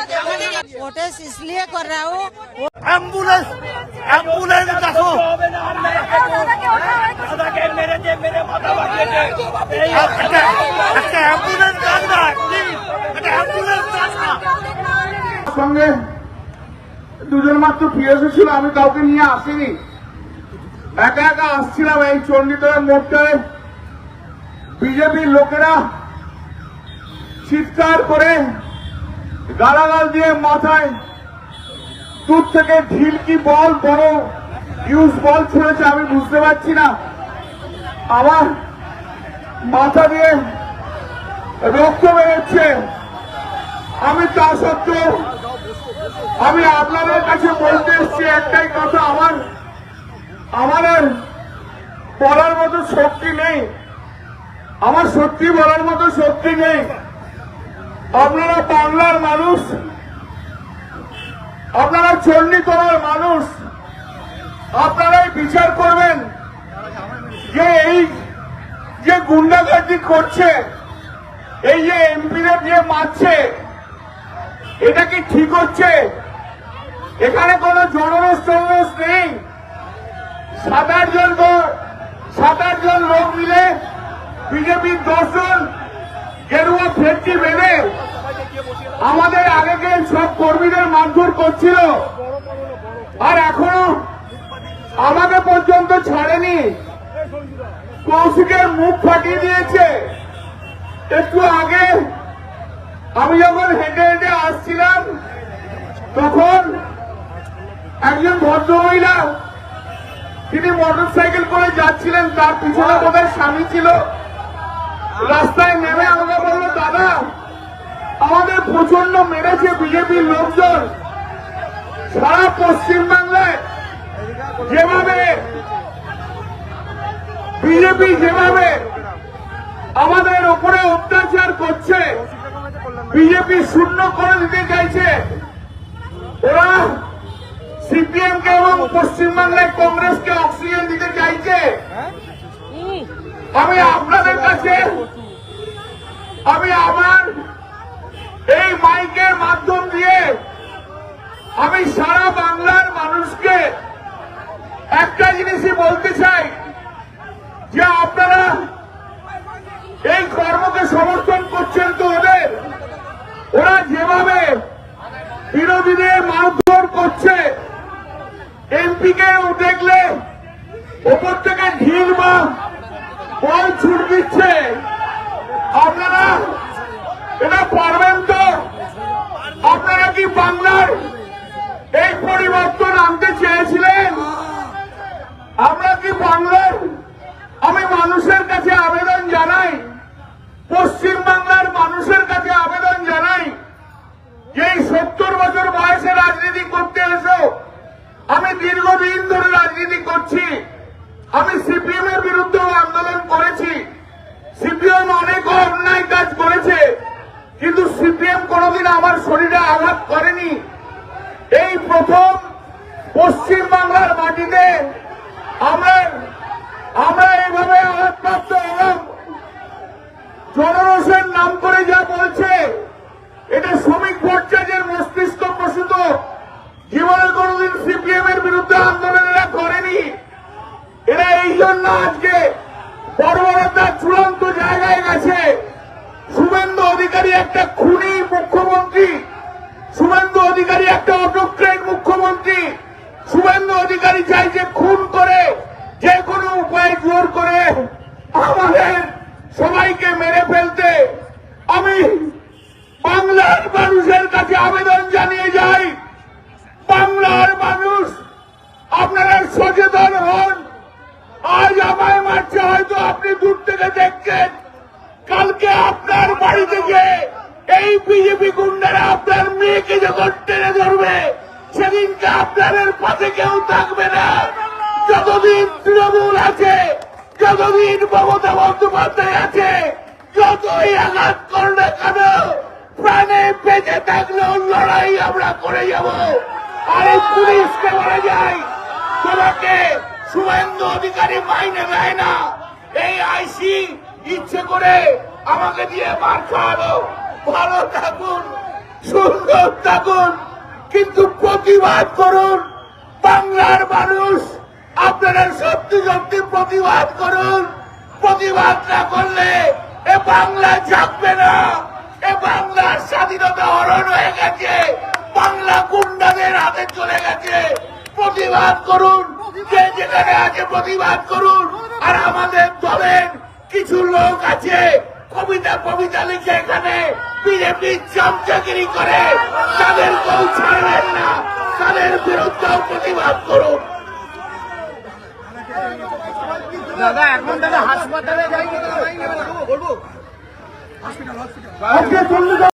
Protest इसलिए कर रहा हूँ, एम्बुलेंस एम्बुलेंस देखो একটা অ্যাম্বুলেন্স ডাক না প্লিজ, একটা অ্যাম্বুলেন্স ডাক না। সঙ্গে দুজন মাত্র ফিরে ছিল, আমি কাউকে নিয়ে আসিনি, একা একা আসছিলাম। এই চণ্ডীতলার মোড়টায় বিজেপির লোকেরা চিৎকার করে গালাগাল দিয়ে মাথায় দূর থেকে ঢিল কি বল, বড় ইউজ বল ছুঁড়েছে, আমি বুঝতে পারছি না। আমার মাথা দিয়ে রক্ত বেরোচ্ছে। আমি তা সত্ত্বেও আমি আপনাদের কাছে বলতে এসছি একটাই কথা, আমাদের বলার মতো শক্তি নেই, আমার সত্যি বলার মতো শক্তি নেই। আপনারা বাংলার মানুষ, আপনারা চণ্ডীতলার মানুষ, আপনারাই বিচার করবেন যে এই যে গুন্ডাগার্দি করছে, এই যে এমপিদের যে মারছে, এটা কি ঠিক হচ্ছে? এখানে কোনো জনরোষ টনরোষ নেই। 7-8 জন লোক মিলে বিজেপির 10 জন গেরুয়া ফেটটি বেঁধে আমাদের আগে সব কর্মীদের মারধর করছিল, আর এখনো আমাকে পর্যন্ত ছাড়েনি। কৌশিকের মুখ ফাটিয়ে দিয়েছে। একটু আগে আমি যখন হেঁটে হেঁটে আসছিলাম, তখন একজন ভদ্রমহিলা, তিনি মোটরসাইকেল করে যাচ্ছিলেন, তার পিছনে বোধহয় স্বামী ছিল, রাস্তায় নেমে আমাকে বলল, দাদা আমাদের প্রচন্ড মেরেছে বিজেপির লোকজন। সারা পশ্চিমবাংলায় যেভাবে বিজেপি যেভাবে আমাদের ওপরে অত্যাচার করছে, বিজেপি শূন্য করে দিতে চাইছে, ওরা সিপিএম কে এবং পশ্চিমবাংলায় কংগ্রেসকে অক্সিজেন দিতে চাইছে। আমি আপনাদের কাছে আমি আমার এই মাইকের মাধ্যম দিয়ে আমি সারা বাংলার মানুষকে একটা জিনিসই বলতে চাই, যে আপনারা এই কর্মকে সমর্থন করছেন তো ওরা যেভাবে বিরোধীদের মারধর করছে, এমপিকে দেখলে ওপর থেকে ঢিল বা বল ছুট দিচ্ছে, আপনারা এটা পারবেন তো? আপনারা কি বাংলার এই পরিবর্তন আনতে চেয়েছিলেন? আমরা কি বাংলার, আমি মানুষের কাছে আবেদন জানাই, পশ্চিমবাংলার মানুষের কাছে আবেদন জানাই, যে 70 বছর বয়সে রাজনীতি করতে এসো, আমি দীর্ঘদিন ধরে রাজনীতি করছি, আমি সিপিএম এর বিরুদ্ধেও আন্দোলন করেছি, সিপিএম অনেক অন্যায় কাজ করেছে, কিন্তু সিপিএম কোনদিন আমার শরীরে আঘাত করেনি। এই প্রথম পশ্চিমবাংলার মাটিতে আমরা এইভাবে আঘাতপ্রাপ্ত হলাম। জনরোষের নাম করে যা বলছে, এটা শ্রমিক ভট্টাচার্যের মস্তিষ্ক প্রসূত। জীবনে কোনদিন সিপিএম এর বিরুদ্ধে আন্দোলন এরা করেনি। এরা এই জন্য আজকে বর্বরতার চূড়ান্ত জায়গায় গেছে। শুভেন্দু অধিকারী একটা খুনি মুখ্যমন্ত্রী, শুভেন্দু অধিকারী একটা অটোক্রেট মুখ্যমন্ত্রী, শুভেন্দু অধিকারী চাইছে খুন করে যে কোনো উপায় জোর করে আমাদের সবাইকে মেরে ফেলতে। আমি বাংলার মানুষের কাছে আবেদন জানিয়ে যাই, বাংলার মানুষ আপনারা সচেতন হন। আজ আমায় মারছে, হয়তো আপনি দূর থেকে দেখছেন, কালকে আপনার বাড়ি থেকে এই বিজেপি গুন্ডারা আপনার মেয়েকে যখন টেনে ধরবে, সেদিনকে আপনাদের পাশে কেউ থাকবে না। যতদিন তৃণমূল আছে, যতদিন মমতা বন্দ্যোপাধ্যায় আছে, যতই আঘাত করে না কেন, প্রাণে বেঁচে থাকলেও লড়াই আমরা করে যাব। আর এই পুলিশকে বলে যাই, তোমাকে শুভেন্দু অধিকারী মাইনে দেয় না, এই আইসি ইচ্ছে করে আমাকে দিয়ে মার খাওয়ালো। ভালো থাকুন, সুন্দর থাকুন, কিন্তু প্রতিবাদ করুন। বাংলার মানুষ আপনারা সত্যি সত্যি প্রতিবাদ করুন। প্রতিবাদ না করলে এ বাংলা জাগবে না। এ বাংলার স্বাধীনতা হরণ হয়ে গেছে, বাংলা গুন্ডাদের হাতে চলে গেছে। প্রতিবাদ করুন, যে যেখানে আছে প্রতিবাদ করুন। আর আমাদের দলের কিছু লোক আছে কবিতা লিখে এখানে বিজেপি চামচাগিরি করে, তাদেরকেও ছাড়বেন না, তাদের বিরুদ্ধেও প্রতিবাদ করুন। দাদা এখন দাদা হাসপাতালে যাই বলবো আজকে